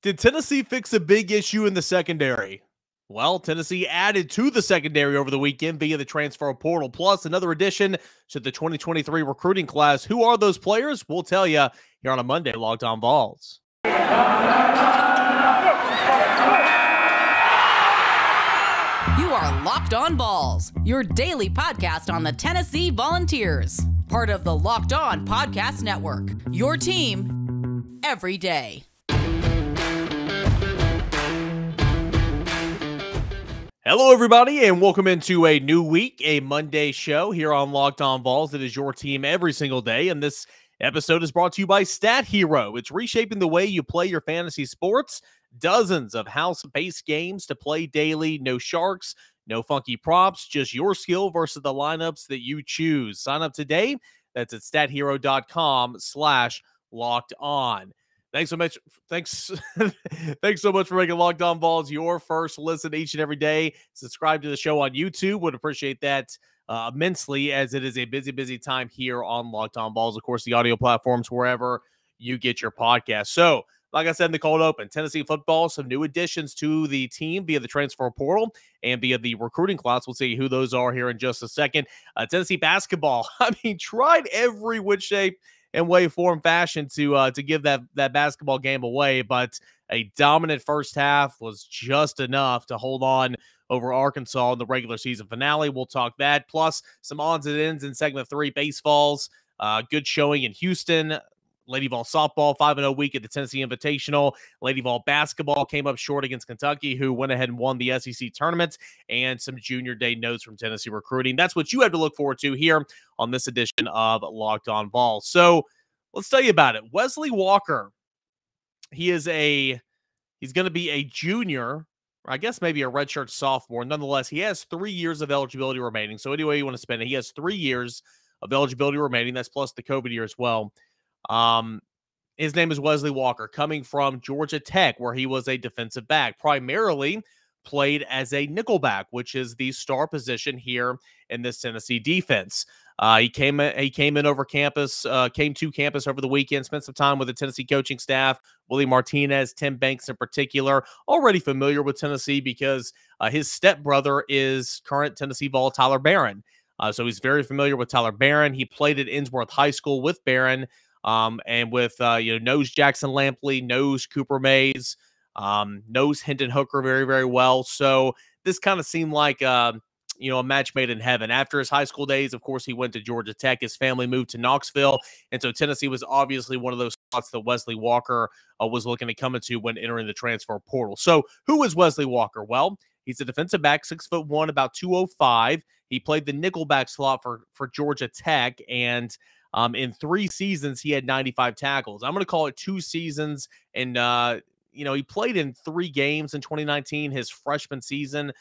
Did Tennessee fix a big issue in the secondary? Well, Tennessee added to the secondary over the weekend via the transfer portal, plus another addition to the 2023 recruiting class. Who are those players? We'll tell you here on a Monday Locked On Vols. You are Locked On Vols, your daily podcast on the Tennessee Volunteers, part of the Locked On Podcast Network, your team every day. Hello, everybody, and welcome into a new week, a Monday show here on Locked On Vols. It is your team every single day, and this episode is brought to you by Stat Hero. It's reshaping the way you play your fantasy sports. Dozens of house-based games to play daily. No sharks, no funky props, just your skill versus the lineups that you choose. Sign up today. That's at stathero.com/locked-on. Thanks so much. Thanks so much for making Locked On Vols your first listen each and every day. Subscribe to the show on YouTube. Would appreciate that immensely, as it is a busy time here on Locked On Vols. Of course, the audio platforms wherever you get your podcast. So, like I said in the cold open, Tennessee football, some new additions to the team via the transfer portal and via the recruiting class. We'll see who those are here in just a second. Tennessee basketball, tried every which shape and way, form, fashion to give that basketball game away, but a dominant first half was just enough to hold on over Arkansas in the regular season finale. We'll talk that, plus some odds and ends in segment 3, baseballs, good showing in Houston. Lady Vols softball, 5-0 week at the Tennessee Invitational. Lady Vols basketball came up short against Kentucky, who went ahead and won the SEC tournament, and some junior day notes from Tennessee recruiting. That's what you have to look forward to here on this edition of Locked On Vols. So let's tell you about it. Wesley Walker, he's going to be a junior, or I guess maybe a redshirt sophomore. Nonetheless, he has 3 years of eligibility remaining. So anyway you want to spend it, he has 3 years of eligibility remaining. That's plus the COVID year as well. His name is Wesley Walker, coming from Georgia Tech, where he was a defensive back, primarily played as a nickelback, which is the star position here in this Tennessee defense. He came in over campus, came to campus over the weekend, spent some time with the Tennessee coaching staff, Willie Martinez, Tim Banks in particular, already familiar with Tennessee because his stepbrother is current Tennessee Vol Tyler Barron. So he's very familiar with Tyler Barron. He played at Innsworth High School with Barron. And with, knows Jackson Lampley, knows Cooper Mays, knows Hendon Hooker very, very well. So this kind of seemed like, a match made in heaven. After his high school days, of course, he went to Georgia Tech. His family moved to Knoxville. And so Tennessee was obviously one of those spots that Wesley Walker was looking to come into when entering the transfer portal. So who is Wesley Walker? Well, he's a defensive back, 6'1", about 205. He played the nickelback slot for Georgia Tech, and in 3 seasons, he had 95 tackles. I'm going to call it 2 seasons. And, he played in 3 games in 2019, his freshman season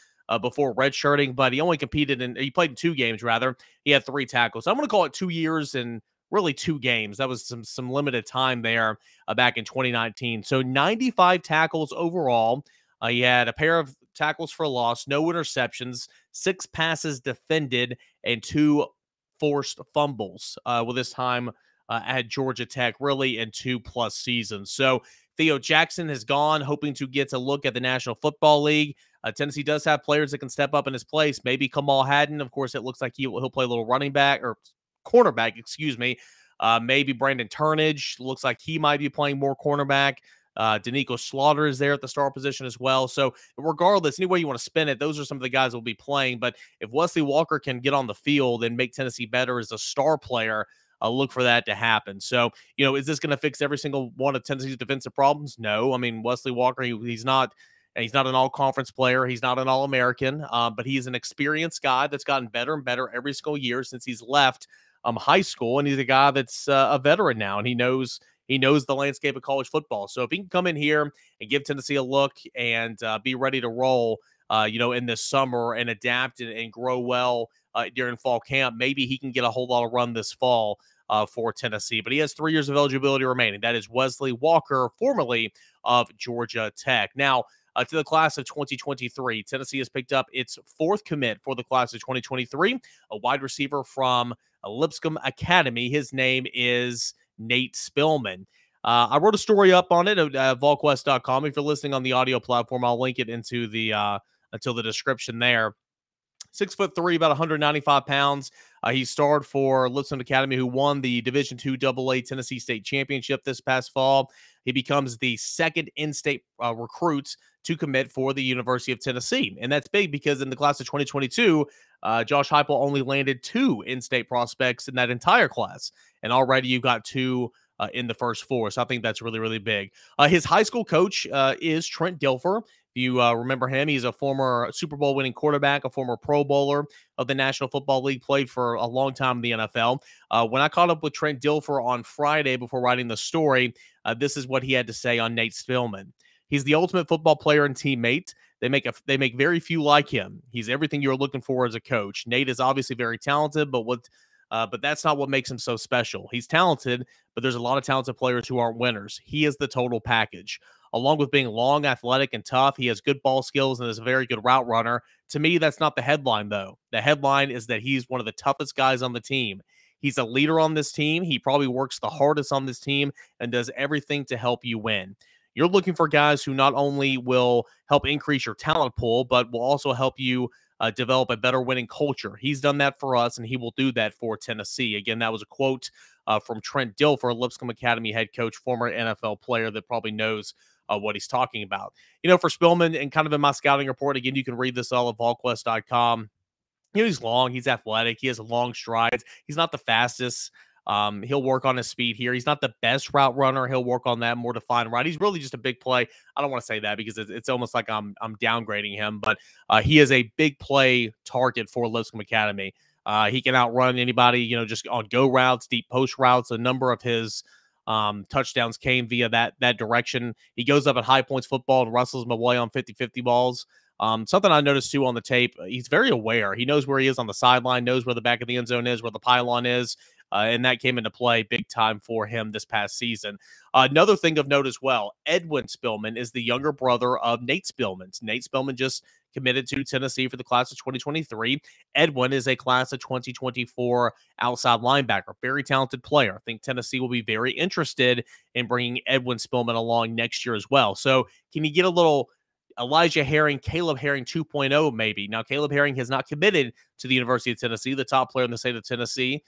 before redshirting, but he played in 2 games, rather. He had 3 tackles. So I'm going to call it 2 years and really 2 games. That was some limited time there back in 2019. So 95 tackles overall. He had a pair of tackles for loss, no interceptions, 6 passes defended, and 2 forced fumbles with his time at Georgia Tech, really in 2+ seasons. So Theo Jackson has gone, hoping to get a look at the National Football League. Tennessee does have players that can step up in his place. Maybe Kamal Haddon. Of course, it looks like he'll play a little running back or cornerback, excuse me. Maybe Brandon Turnage. Looks like he might be playing more cornerback. Danico Slaughter is there at the star position as well. So regardless, any way you want to spin it, those are some of the guys that will be playing. But if Wesley Walker can get on the field and make Tennessee better as a star player, look for that to happen. So, is this going to fix every single one of Tennessee's defensive problems? No. Wesley Walker, he's not an all-conference player. He's not an All-American, but he's an experienced guy that's gotten better and better every single year since he's left high school. And he's a guy that's a veteran now, and he knows the landscape of college football. So if he can come in here and give Tennessee a look and be ready to roll, in this summer and adapt and grow well during fall camp, maybe he can get a whole lot of run this fall for Tennessee. But he has 3 years of eligibility remaining. That is Wesley Walker, formerly of Georgia Tech. Now, to the class of 2023, Tennessee has picked up its 4th commit for the class of 2023, a wide receiver from Lipscomb Academy. His name is Nate Spillman. I wrote a story up on it at volquest.com. If you're listening on the audio platform, I'll link it into the until the description there. 6'3", about 195 pounds. He starred for Lipscomb Academy, who won the Division II AA Tennessee State Championship this past fall. He becomes the second in-state recruit to commit for the University of Tennessee. And that's big because in the class of 2022, Josh Heupel only landed 2 in-state prospects in that entire class. And already you've got 2 in the first 4. So I think that's really, really big. His high school coach is Trent Dilfer. If you remember him, he's a former Super Bowl winning quarterback, a former Pro Bowler of the National Football League, played for a long time in the NFL. When I caught up with Trent Dilfer on Friday before writing the story, this is what he had to say on Nate Spillman. He's the ultimate football player and teammate. They make very few like him. He's everything you're looking for as a coach. Nate is obviously very talented, but that's not what makes him so special. He's talented, but there's a lot of talented players who aren't winners. He is the total package. Along with being long, athletic, and tough, he has good ball skills and is a very good route runner. To me, that's not the headline, though. The headline is that he's one of the toughest guys on the team. He's a leader on this team. He probably works the hardest on this team and does everything to help you win. You're looking for guys who not only will help increase your talent pool, but will also help you develop a better winning culture. He's done that for us, and he will do that for Tennessee. Again, that was a quote from Trent Dilfer, Lipscomb Academy head coach, former NFL player that probably knows what he's talking about. For Spillman, and kind of in my scouting report, again, you can read this all at volquest.com. He's long, he's athletic, he has long strides. He's not the fastest. He'll work on his speed here. He's not the best route runner. He'll work on that more defined route. He's really just a big play. I don't want to say that because it's almost like I'm downgrading him, but he is a big play target for Lipscomb Academy. He can outrun anybody, just on go routes, deep post routes. A number of his touchdowns came via that direction. He goes up at high points football and wrestles them away on 50-50 balls. Something I noticed too on the tape, he's very aware. He knows where he is on the sideline, knows where the back of the end zone is, where the pylon is. And that came into play big time for him this past season. Another thing of note as well, Edwin Spillman is the younger brother of Nate Spillman. Nate Spillman just committed to Tennessee for the class of 2023. Edwin is a class of 2024 outside linebacker, very talented player. I think Tennessee will be very interested in bringing Edwin Spillman along next year as well. So can you get a little Elijah Herring, Caleb Herring 2.0 maybe? Now, Caleb Herring has not committed to the University of Tennessee, the top player in the state of Tennessee.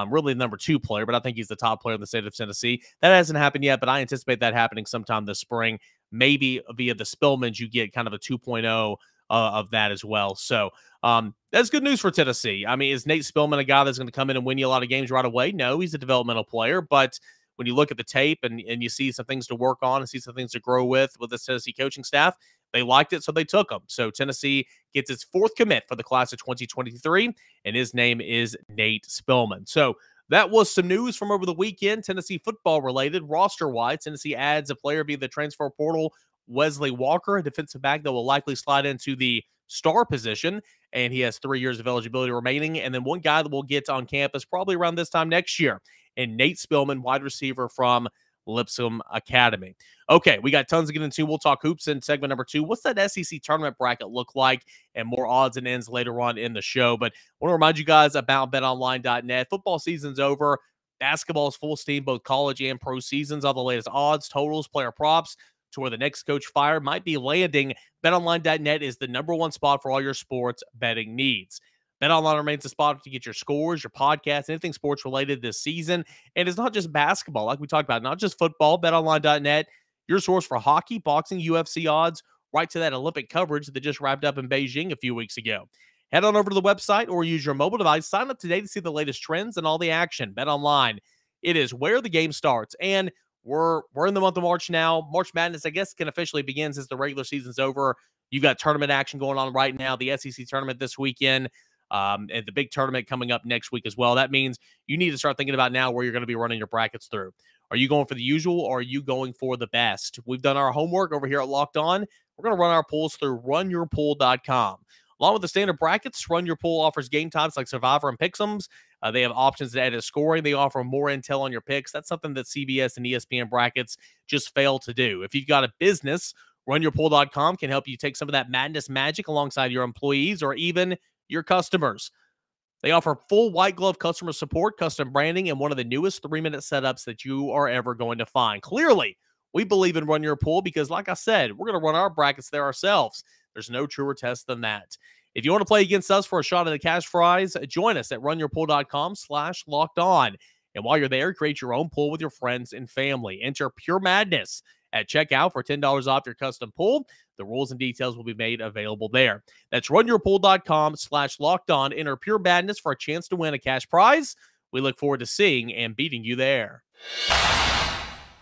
Really the number 2 player, but I think he's the top player in the state of Tennessee. That hasn't happened yet, but I anticipate that happening sometime this spring. Maybe via the Spillmans, you get kind of a 2.0 of that as well. So that's good news for Tennessee. I mean, is Nate Spillman a guy that's going to come in and win you a lot of games right away? No, he's a developmental player, but when you look at the tape and you see some things to work on and see some things to grow with this Tennessee coaching staff, they liked it, so they took him. So Tennessee gets its 4th commit for the class of 2023, and his name is Nate Spillman. So that was some news from over the weekend, Tennessee football related. Roster-wide, Tennessee adds a player via the transfer portal, Wesley Walker, a defensive back that will likely slide into the star position, and he has 3 years of eligibility remaining. And then one guy that will get on campus probably around this time next year, and Nate Spillman, wide receiver from Lipscomb Academy. Okay, we got tons to get into. We'll talk hoops in segment number 2. What's that SEC tournament bracket look like? And more odds and ends later on in the show. But I want to remind you guys about betonline.net. Football season's over. Basketball is full steam, both college and pro seasons. All the latest odds, totals, player props to where the next coach fired might be landing. BetOnline.net is the number 1 spot for all your sports betting needs. BetOnline remains the spot to get your scores, your podcasts, anything sports related this season. And it's not just basketball, like we talked about, not just football. BetOnline.net, your source for hockey, boxing, UFC odds, right to that Olympic coverage that just wrapped up in Beijing a few weeks ago. Head on over to the website or use your mobile device. Sign up today to see the latest trends and all the action. BetOnline, it is where the game starts. And we're in the month of March now. March Madness, I guess, can officially begin since the regular season's over. You've got tournament action going on right now. The SEC tournament this weekend. And the big tournament coming up next week as well. That means you need to start thinking about now where you're going to be running your brackets through. Are you going for the usual or are you going for the best? We've done our homework over here at Locked On. We're going to run our pools through runyourpool.com. Along with the standard brackets, Run Your Pool offers game types like Survivor and Pick'ems. They have options to edit scoring. They offer more intel on your picks. That's something that CBS and ESPN brackets just fail to do. If you've got a business, runyourpool.com can help you take some of that madness magic alongside your employees or even your customers. They offer full white glove customer support, custom branding, and one of the newest 3-minute setups that you are ever going to find. Clearly, we believe in Run Your Pool because, like I said, we're going to run our brackets there ourselves. There's no truer test than that. If you want to play against us for a shot at the cash prize, join us at runyourpool.com/lockedon. And while you're there, create your own pool with your friends and family. Enter Pure Madness at checkout for $10 off your custom pool. The rules and details will be made available there. That's runyourpool.com/lockedon. Enter Pure Madness for a chance to win a cash prize. We look forward to seeing and beating you there.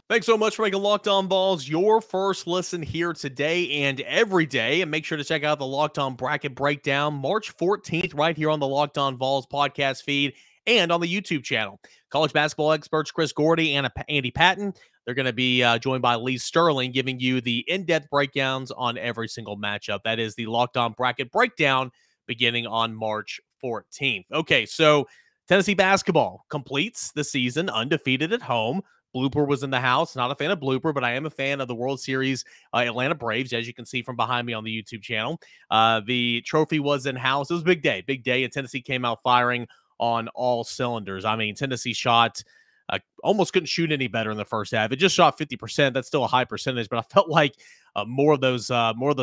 Thanks so much for making Locked On Vols your first listen here today and every day. And make sure to check out the Locked On Bracket Breakdown March 14th right here on the Locked On Vols podcast feed and on the YouTube channel. College basketball experts Chris Gordy and Andy Patton, they're going to be joined by Lee Sterling, giving you the in-depth breakdowns on every single matchup. That is the Locked On Bracket Breakdown beginning on March 14th. Okay, so Tennessee basketball completes the season undefeated at home. Blooper was in the house. Not a fan of Blooper, but I am a fan of the World Series Atlanta Braves, as you can see from behind me on the YouTube channel. The trophy was in house. It was a big day, and Tennessee came out firing on all cylinders. I mean, Tennessee shot almost couldn't shoot any better in the first half. It just shot 50%. That's still a high percentage, but I felt like more of those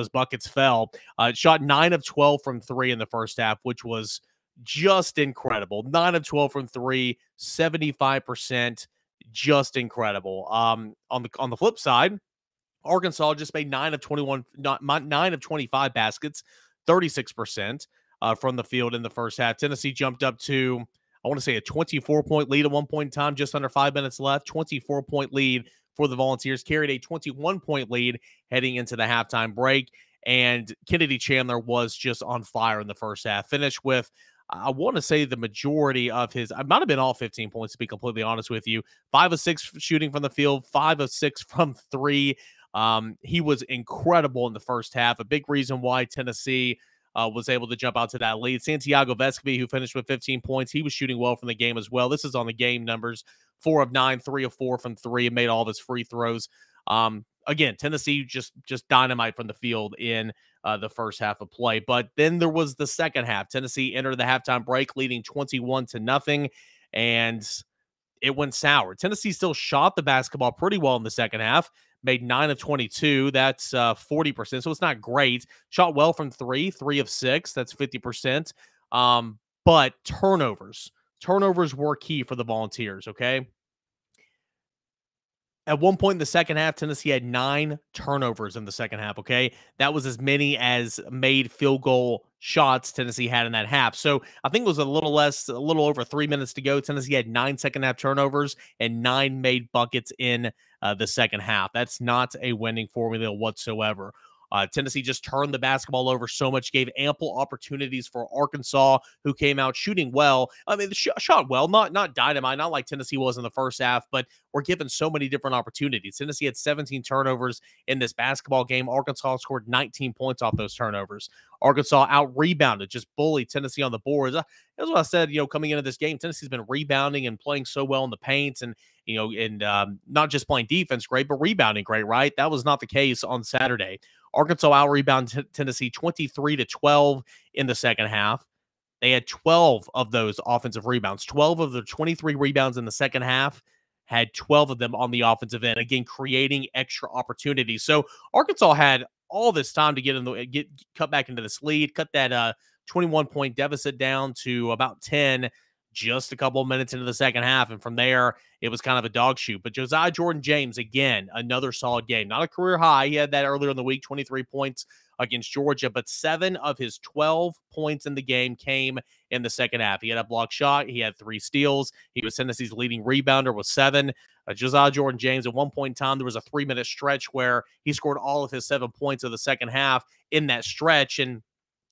buckets fell. It shot 9 of 12 from 3 in the first half, which was just incredible. 9 of 12 from 3, 75%. Just incredible. On the flip side, Arkansas just made 9 of 25 baskets, 36% from the field in the first half. Tennessee jumped up to, I want to say, a 24-point lead at one point in time, just under 5 minutes left. 24-point lead for the Volunteers, carried a 21-point lead heading into the halftime break. And Kennedy Chandler was just on fire in the first half. Finished with, I want to say, the majority of his, I might have been all 15 points, to be completely honest with you. 5 of 6 shooting from the field, 5 of 6 from 3. He was incredible in the first half. A big reason why Tennessee was able to jump out to that lead. Santiago Vescovi, who finished with 15 points, he was shooting well from the game as well. This is on the game numbers. 4 of 9, 3 of 4 from 3, and made all of his free throws. Again, Tennessee just dynamite from the field in the first half of play. But then there was the second half. Tennessee entered the halftime break leading 21-0, and it went sour. Tennessee still shot the basketball pretty well in the second half, made 9 of 22. That's 40%, so it's not great. Shot well from 3 of 6. That's 50%. But turnovers were key for the Volunteers, okay? At one point in the second half, Tennessee had 9 turnovers in the second half, okay? That was as many as made field goal shots Tennessee had in that half. So I think it was a little over 3 minutes to go. Tennessee had 9 second half turnovers and 9 made buckets in the second half. That's not a winning formula whatsoever. Tennessee just turned the basketball over so much, gave ample opportunities for Arkansas, who came out shooting well. I mean, shot well, not dynamite, not like Tennessee was in the first half, but we're given so many different opportunities. Tennessee had 17 turnovers in this basketball game. Arkansas scored 19 points off those turnovers. Arkansas out-rebounded, just bullied Tennessee on the boards. That's what I said, coming into this game. Tennessee's been rebounding and playing so well in the paint, and not just playing defense great, but rebounding great, right? That was not the case on Saturday. Arkansas out-rebounded Tennessee 23-12 in the second half. They had 12 of those offensive rebounds. 12 of the 23 rebounds in the second half had 12 of them on the offensive end, again, creating extra opportunities. So Arkansas had all this time to get cut back into this lead, cut that 21-point deficit down to about 10 just a couple of minutes into the second half. And from there, it was kind of a dog shoot. But Josiah Jordan-James, again, another solid game. Not a career high. He had that earlier in the week, 23 points against Georgia, but 7 of his 12 points in the game came in the second half. He had a block shot. He had 3 steals. He was Tennessee's leading rebounder with 7. Josiah Jordan-James, at one point in time, there was a 3-minute stretch where he scored all of his 7 points of the second half in that stretch, and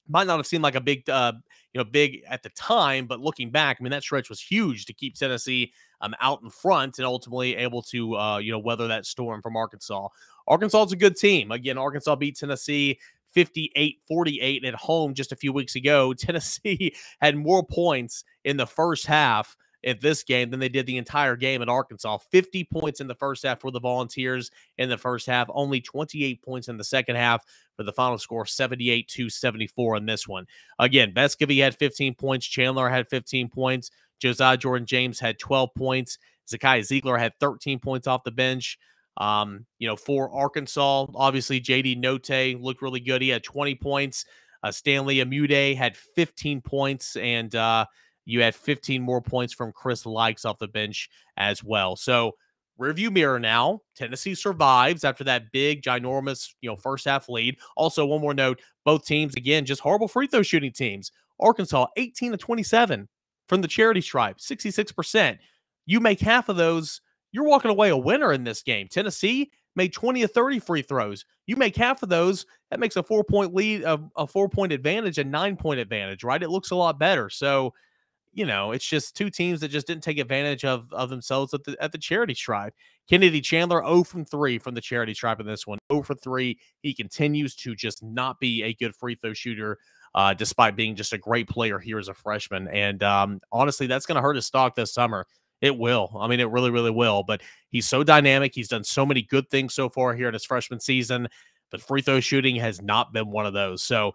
might not have seemed like a big at the time, but looking back, I mean, that stretch was huge to keep Tennessee out in front and ultimately able to weather that storm from Arkansas. Arkansas is a good team. Again, Arkansas beat Tennessee 58-48 at home just a few weeks ago. Tennessee had more points in the first half at this game than they did the entire game at Arkansas. 50 points in the first half for the Volunteers in the first half, only 28 points in the second half for the final score, 78-74 in this one. Again, Vescovy had 15 points. Chandler had 15 points. Josiah Jordan-James had 12 points. Zakai Ziegler had 13 points off the bench. For Arkansas, obviously J.D. Note looked really good. He had 20 points. Stanley Amude had 15 points, and you had 15 more points from Chris Likes off the bench as well. So rearview mirror now. Tennessee survives after that big, ginormous, first half lead. Also, one more note, both teams, again, just horrible free throw shooting teams. Arkansas, 18-27 from the charity stripe, 66%. You make half of those, you're walking away a winner in this game. Tennessee made 20 of 30 free throws. You make half of those, that makes a 4-point lead, a 4-point advantage, a 9-point advantage, right? It looks a lot better. So, it's just two teams that just didn't take advantage of themselves at the charity stripe. Kennedy Chandler 0 from 3 from the charity stripe in this one. 0 for 3. He continues to just not be a good free throw shooter, despite being just a great player here as a freshman. And honestly, that's going to hurt his stock this summer. It will. I mean, it really, really will. But he's so dynamic. He's done so many good things so far here in his freshman season. But free throw shooting has not been one of those. So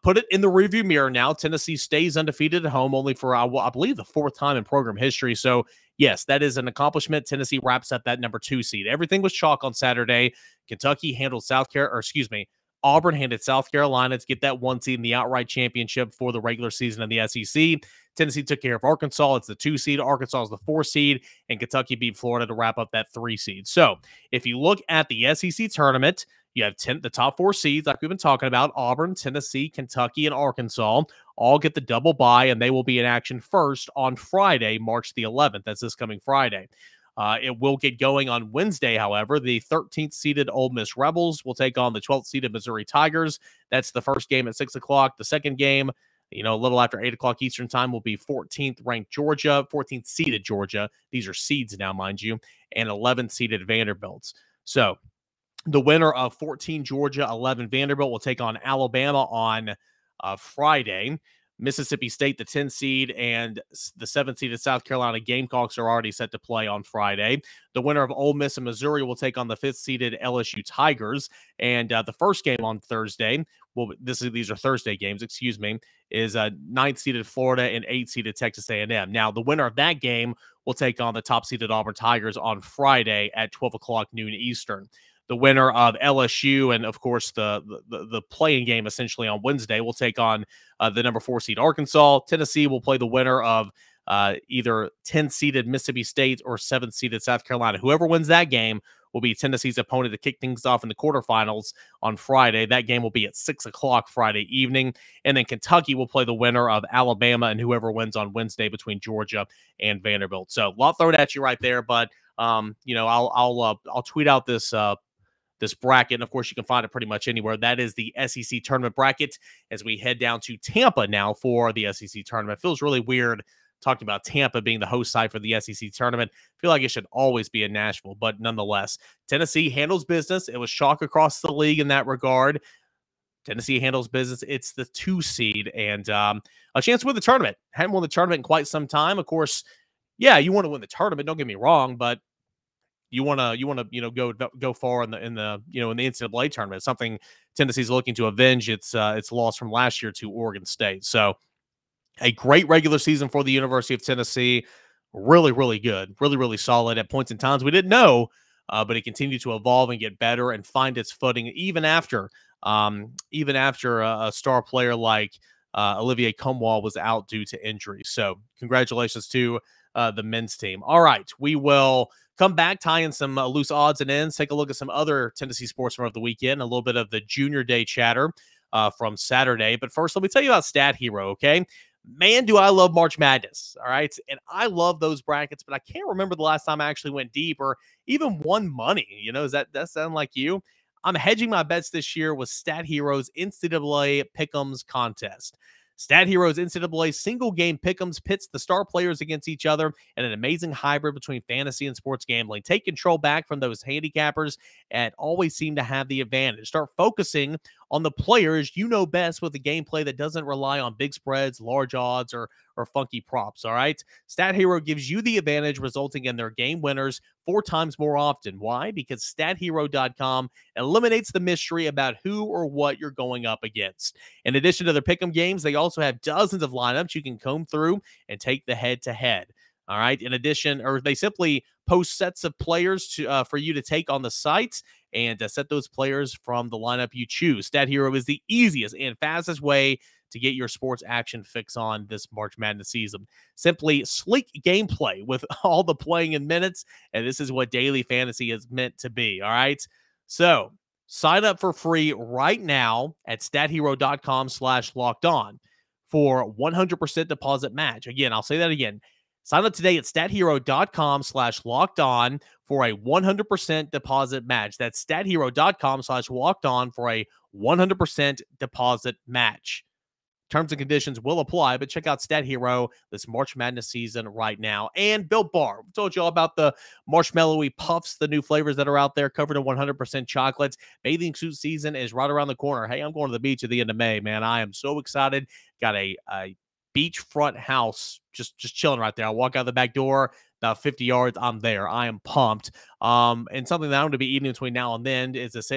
put it in the rearview mirror now. Tennessee stays undefeated at home only for, I believe, the 4th time in program history. So, yes, that is an accomplishment. Tennessee wraps up that number 2 seed. Everything was chalk on Saturday. Kentucky handled Auburn handed South Carolina to get that 1 seed in the outright championship for the regular season of the SEC. Tennessee took care of Arkansas. It's the 2 seed. Arkansas is the 4 seed. And Kentucky beat Florida to wrap up that 3 seed. So, if you look at the SEC tournament, you have the top 4 seeds, like we've been talking about. Auburn, Tennessee, Kentucky, and Arkansas all get the double bye, and they will be in action first on Friday, March the 11th. That's this coming Friday. It will get going on Wednesday, however. The 13th seeded Ole Miss Rebels will take on the 12th seeded Missouri Tigers. That's the first game at 6 o'clock. The second game, a little after 8 o'clock Eastern time, will be 14th ranked Georgia, 14th seeded Georgia. These are seeds now, mind you, and 11th seeded Vanderbilt. So, the winner of 14 Georgia, 11 Vanderbilt will take on Alabama on Friday. Mississippi State, the 10 seed, and the 7 seeded South Carolina Gamecocks are already set to play on Friday. The winner of Ole Miss and Missouri will take on the 5th seeded LSU Tigers. And the first game on Thursday, these are Thursday games, is 9th seeded Florida and 8th seeded Texas A&M. Now, the winner of that game will take on the top seeded Auburn Tigers on Friday at 12 o'clock noon Eastern. The winner of LSU and, of course, the playing game essentially on Wednesday will take on the number 4 seed Arkansas. Tennessee will play the winner of either 10-seeded Mississippi State or 7th-seeded South Carolina. Whoever wins that game will be Tennessee's opponent to kick things off in the quarterfinals on Friday. That game will be at 6 o'clock Friday evening. And then Kentucky will play the winner of Alabama and whoever wins on Wednesday between Georgia and Vanderbilt. So a lot thrown at you right there, but I'll tweet out this bracket. And of course, you can find it pretty much anywhere. That is the SEC tournament bracket as we head down to Tampa now for the SEC tournament. It feels really weird talking about Tampa being the host site for the SEC tournament. I feel like it should always be in Nashville, but nonetheless, Tennessee handles business. It was shock across the league in that regard. Tennessee handles business. It's the 2 seed and a chance to win the tournament. Hadn't won the tournament in quite some time. Of course, yeah, you want to win the tournament. Don't get me wrong, but you want to go far in the NCAA tournament. It's something Tennessee's looking to avenge its loss from last year to Oregon State. So a great regular season for the University of Tennessee. Really, really good. Really, really solid at points and times. We didn't know, but it continued to evolve and get better and find its footing even after a star player like Olivier Cumwall was out due to injury. So congratulations to the men's team. All right, we will come back, tie in some loose odds and ends, take a look at some other Tennessee sports from over the weekend, a little bit of the Junior Day chatter from Saturday. But first, let me tell you about Stat Hero, okay? Man, do I love March Madness, all right? And I love those brackets, but I can't remember the last time I actually went deep or even won money. Does that sound like you? I'm hedging my bets this year with Stat Hero's NCAA Pick'ems contest. Stat Hero's NCAA single-game pick'ems pits the star players against each other in an amazing hybrid between fantasy and sports gambling. Take control back from those handicappers and always seem to have the advantage. Start focusing on the players you know best with a gameplay that doesn't rely on big spreads, large odds, or funky props, all right? Stat Hero gives you the advantage, resulting in their game winners 4 times more often. Why? Because StatHero.com eliminates the mystery about who or what you're going up against. In addition to their pick'em games, they also have dozens of lineups you can comb through and take the head-to-head. All right. In addition, or they simply post sets of players to for you to take on the site and set those players from the lineup you choose. Stat Hero is the easiest and fastest way to get your sports action fix on this March Madness season. Simply sleek gameplay with all the playing in minutes, and this is what daily fantasy is meant to be. All right. So sign up for free right now at stathero.com/lockedon for 100% deposit match. Again, I'll say that again. Sign up today at stathero.com/lockedon for a 100% deposit match. That's stathero.com/lockedon for a 100% deposit match. Terms and conditions will apply, but check out Stat Hero this March Madness season right now. And Built Bar. We told you all about the marshmallowy puffs, the new flavors that are out there, covered in 100% chocolates. Bathing suit season is right around the corner. Hey, I'm going to the beach at the end of May, man. I am so excited. Got a beachfront house just chilling right there. I walk out the back door, about 50 yards, I'm there. I am pumped. And something that I'm going to be eating between now and then is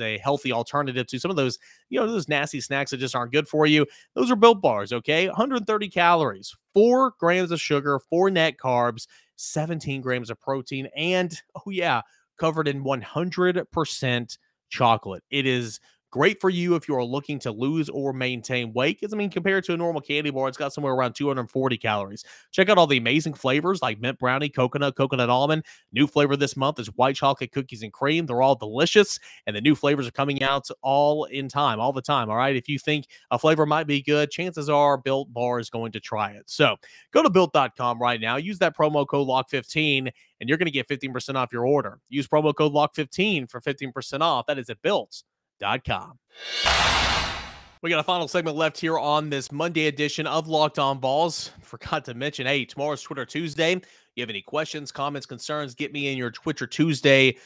a healthy alternative to some of those, those nasty snacks that just aren't good for you. Those are Built Bars, okay? 130 calories, 4 grams of sugar, 4 net carbs, 17 grams of protein, and, oh yeah, covered in 100% chocolate. It is great for you if you are looking to lose or maintain weight. Because, compared to a normal candy bar, it's got somewhere around 240 calories. Check out all the amazing flavors like mint brownie, coconut almond. New flavor this month is white chocolate cookies and cream. They're all delicious, and the new flavors are coming out all the time. All right, if you think a flavor might be good, chances are Built Bar is going to try it. So go to built.com right now. Use that promo code LOCK15, and you're going to get 15% off your order. Use promo code LOCK15 for 15% off. That is at built.com. We got a final segment left here on this Monday edition of Locked On Balls. Forgot to mention, hey, tomorrow's Twitter Tuesday. You have any questions, comments, concerns, get me in your Twitter Tuesday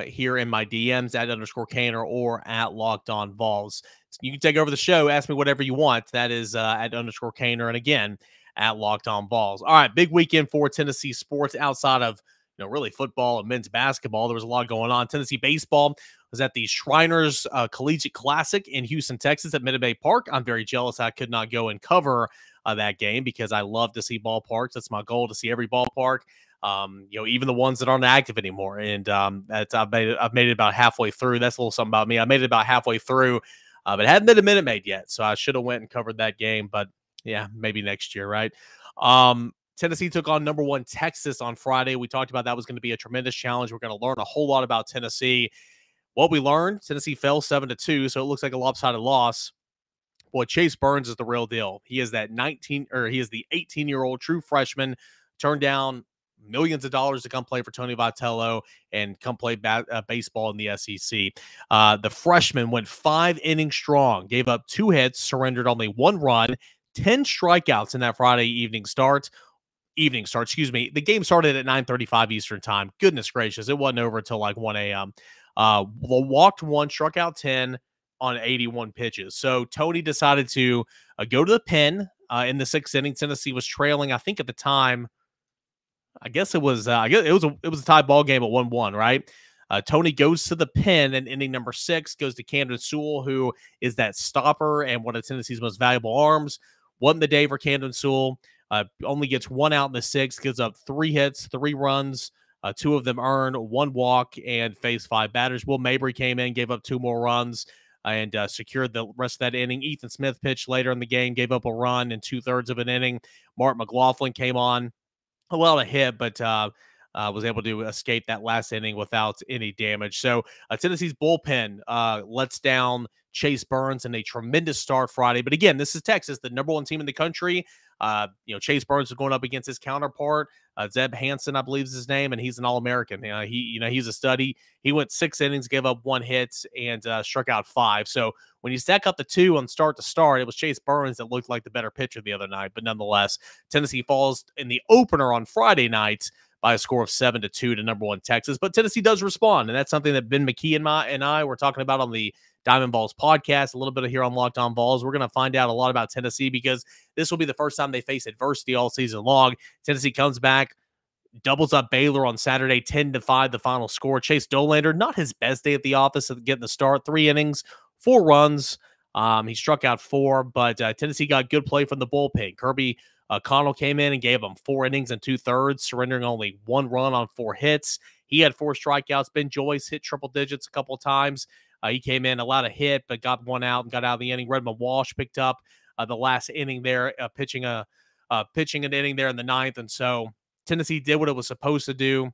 here in my DMs at _Cainer or at Locked On Balls. You can take over the show, ask me whatever you want. That is at _Cainer, and again, at Locked On Balls. All right, big weekend for Tennessee sports outside of really football and men's basketball. There was a lot going on. Tennessee baseball was at the Shriners Collegiate Classic in Houston, Texas at Minute Maid Park. I'm very jealous I could not go and cover that game because I love to see ballparks. That's my goal, to see every ballpark, even the ones that aren't active anymore. And I've made it about halfway through. That's a little something about me. I made it about halfway through, but hadn't been a Minute Maid yet. So I should have went and covered that game. But yeah, maybe next year, right? Tennessee took on number 1 Texas on Friday. We talked about that was going to be a tremendous challenge. We're going to learn a whole lot about Tennessee. What we learned, Tennessee fell 7-2, so it looks like a lopsided loss. Boy, Chase Burns is the real deal. He is the 18-year-old true freshman, turned down millions of dollars to come play for Tony Vitello and come play baseball in the SEC. The freshman went 5 innings strong, gave up 2 hits, surrendered only 1 run, 10 strikeouts in that Friday evening start. The game started at 9:35 Eastern time. Goodness gracious, it wasn't over until like 1 a.m. Walked 1, struck out 10 on 81 pitches. So Tony decided to go to the pen in the 6th inning. Tennessee was trailing, I think at the time. I guess it was a tie ball game at 1-1, right? Tony goes to the pen in inning number 6, goes to Camden Sewell, who is that stopper and one of Tennessee's most valuable arms. Won the day for Camden Sewell. Only gets 1 out in the 6th, gives up 3 hits, 3 runs, 2 of them earned, 1 walk, and faced 5 batters. Will Mabry came in, gave up 2 more runs, and secured the rest of that inning. Ethan Smith pitched later in the game, gave up a run in 2/3 of an inning. Mark McLaughlin came on, allowed a hit, but was able to escape that last inning without any damage. So Tennessee's bullpen lets down Chase Burns in a tremendous start Friday. But again, this is Texas, the number 1 team in the country. Chase Burns is going up against his counterpart, Zeb Hansen, I believe is his name, and he's an All-American. He's a study. He went 6 innings, gave up 1 hit, and struck out 5. So when you stack up the 2 on start to start, it was Chase Burns that looked like the better pitcher the other night. But nonetheless, Tennessee falls in the opener on Friday night by a score of 7-2 to number 1 Texas. But Tennessee does respond, and that's something that Ben McKee and I were talking about on the Diamond Balls podcast, a little bit of here on Locked On Balls. We're going to find out a lot about Tennessee because this will be the first time they face adversity all season long. Tennessee comes back, doubles up Baylor on Saturday, 10-5, the final score. Chase Dolander, not his best day at the office of getting the start. 3 innings, 4 runs. He struck out 4, but Tennessee got good play from the bullpen. Kirby Connell came in and gave him 4 innings and 2/3, surrendering only 1 run on 4 hits. He had 4 strikeouts. Ben Joyce hit triple digits a couple of times. He came in, allowed a hit, but got 1 out and got out of the inning. Redmond Walsh picked up the last inning there, pitching an inning there in the 9th. And so Tennessee did what it was supposed to do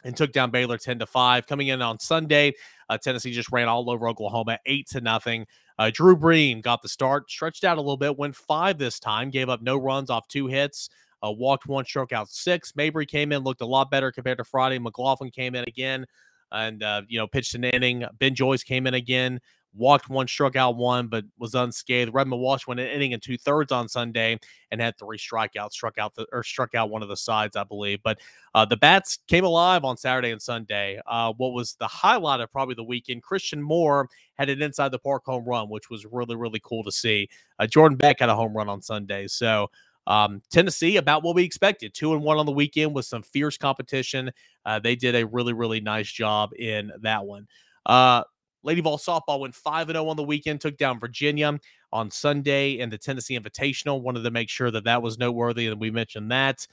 and took down Baylor 10-5. Coming in on Sunday, Tennessee just ran all over Oklahoma 8-0. Drew Breen got the start, stretched out a little bit, went 5 this time, gave up no runs off 2 hits, walked 1, struck out 6. Mabry came in, looked a lot better compared to Friday. McLaughlin came in again and, pitched an inning. Ben Joyce came in again, walked 1, struck out 1, but was unscathed. Redmond Walsh went an inning and 2/3 on Sunday and had 3 strikeouts, struck out one of the sides, I believe. But the bats came alive on Saturday and Sunday. What was the highlight of probably the weekend, Christian Moore had an inside the park home run, which was really, really cool to see. Jordan Beck had a home run on Sunday. So Tennessee, about what we expected, 2-1 on the weekend with some fierce competition. They did a really, really nice job in that one. Lady Vols softball went 5-0 on the weekend, took down Virginia on Sunday in the Tennessee Invitational. Wanted to make sure that was noteworthy, and we mentioned that.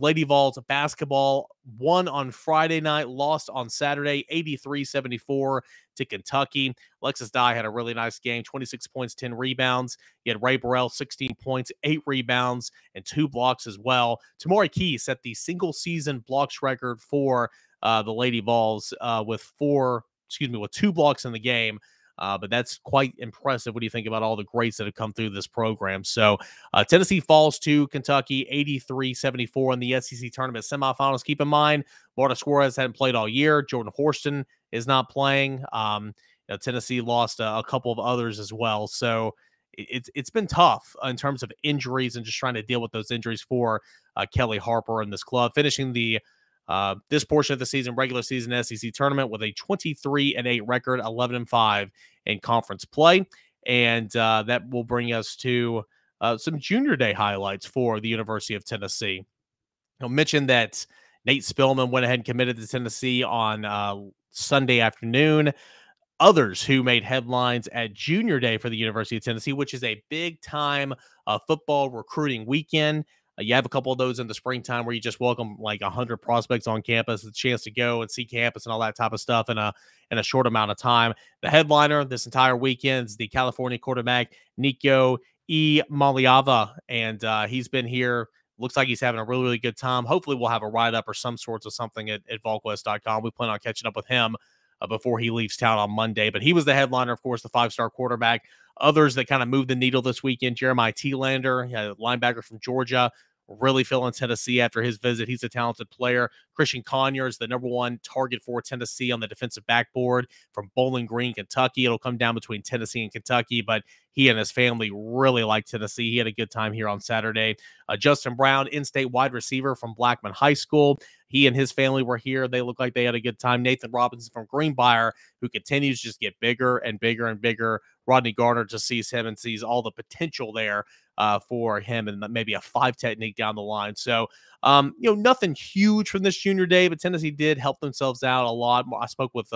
Lady Vols basketball won on Friday night, lost on Saturday, 83-74 to Kentucky. Alexis Dye had a really nice game, 26 points, 10 rebounds. He had Ray Burrell, 16 points, 8 rebounds, and 2 blocks as well. Tamori Key set the single-season blocks record for the Lady Vols with 2 blocks in the game. But that's quite impressive when you think about all the greats that have come through this program. So Tennessee falls to Kentucky 83-74 in the SEC tournament semifinals. Keep in mind, Marta Suarez hadn't played all year. Jordan Horston is not playing. Tennessee lost a couple of others as well. So it's been tough in terms of injuries and just trying to deal with those injuries for Kelly Harper and this club. Finishing this portion of the season, regular season SEC tournament with a 23-8 record, 11-5 in conference play. And that will bring us to some junior day highlights for the University of Tennessee. I'll mention that Nate Spillman went ahead and committed to Tennessee on Sunday afternoon. Others who made headlines at junior day for the University of Tennessee, which is a big time football recruiting weekend. You have a couple of those in the springtime where you just welcome like 100 prospects on campus, a chance to go and see campus and all that type of stuff in a short amount of time. The headliner this entire weekend is the California quarterback, Nico Maliava, and he's been here. Looks like he's having a really, really good time. Hopefully we'll have a write-up or some sorts of something at VolQuest.com. We plan on catching up with him before he leaves town on Monday. But he was the headliner, of course, the 5-star quarterback. Others that kind of moved the needle this weekend, Jeremiah Thielander, a linebacker from Georgia, really feeling Tennessee after his visit. He's a talented player. Christian Conyers, the number 1 target for Tennessee on the defensive backboard from Bowling Green, Kentucky. It'll come down between Tennessee and Kentucky, but he and his family really like Tennessee. He had a good time here on Saturday. Justin Brown, in-state wide receiver from Blackman High School. He and his family were here. They look like they had a good time. Nathan Robinson from Greenbrier, who continues to just get bigger and bigger and bigger. Rodney Garner just sees him and sees all the potential there for him and maybe a 5 technique down the line. So, nothing huge from this junior day, but Tennessee did help themselves out a lot. I spoke with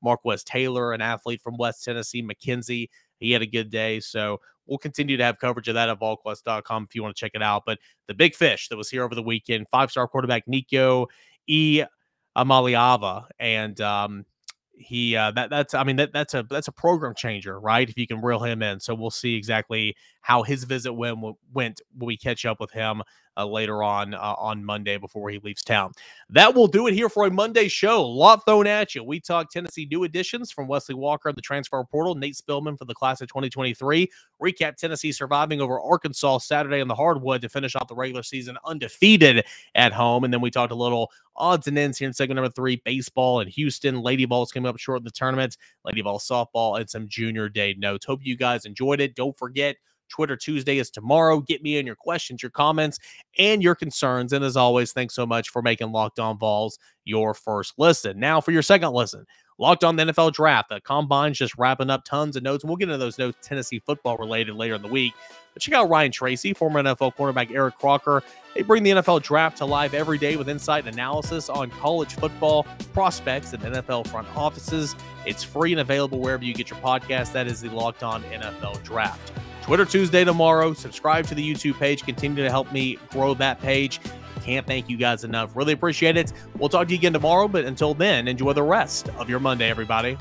Marquez Taylor, an athlete from West Tennessee, McKenzie. He had a good day. So we'll continue to have coverage of that at VolQuest.com if you want to check it out. But the big fish that was here over the weekend, 5-star quarterback Nico Amaliava, and that's a program changer, right? If you can reel him in. So we'll see exactly how his visit went when we catch up with him later on Monday before he leaves town. That will do it here for a Monday show. A lot thrown at you. We talk Tennessee new additions from Wesley Walker, the transfer portal, Nate Spillman for the class of 2023. Recap Tennessee surviving over Arkansas Saturday on the hardwood to finish off the regular season undefeated at home. And then we talked a little odds and ends here in segment number 3, baseball in Houston. Lady Vols coming up short in the tournament, Lady Vols softball, and some junior day notes. Hope you guys enjoyed it. Don't forget, Twitter Tuesday is tomorrow. Get me in your questions, your comments, and your concerns. And as always, thanks so much for making Locked On Vols your first listen. Now for your second listen, Locked On the NFL Draft. The Combine's just wrapping up, tons of notes. And we'll get into those notes Tennessee football related later in the week. But check out Ryan Tracy, former NFL cornerback Eric Crocker. They bring the NFL Draft to life every day with insight and analysis on college football, prospects, and NFL front offices. It's free and available wherever you get your podcast. That is the Locked On NFL Draft. Twitter Tuesday tomorrow. Subscribe to the YouTube page. Continue to help me grow that page. Can't thank you guys enough. Really appreciate it. We'll talk to you again tomorrow, but until then, enjoy the rest of your Monday, everybody.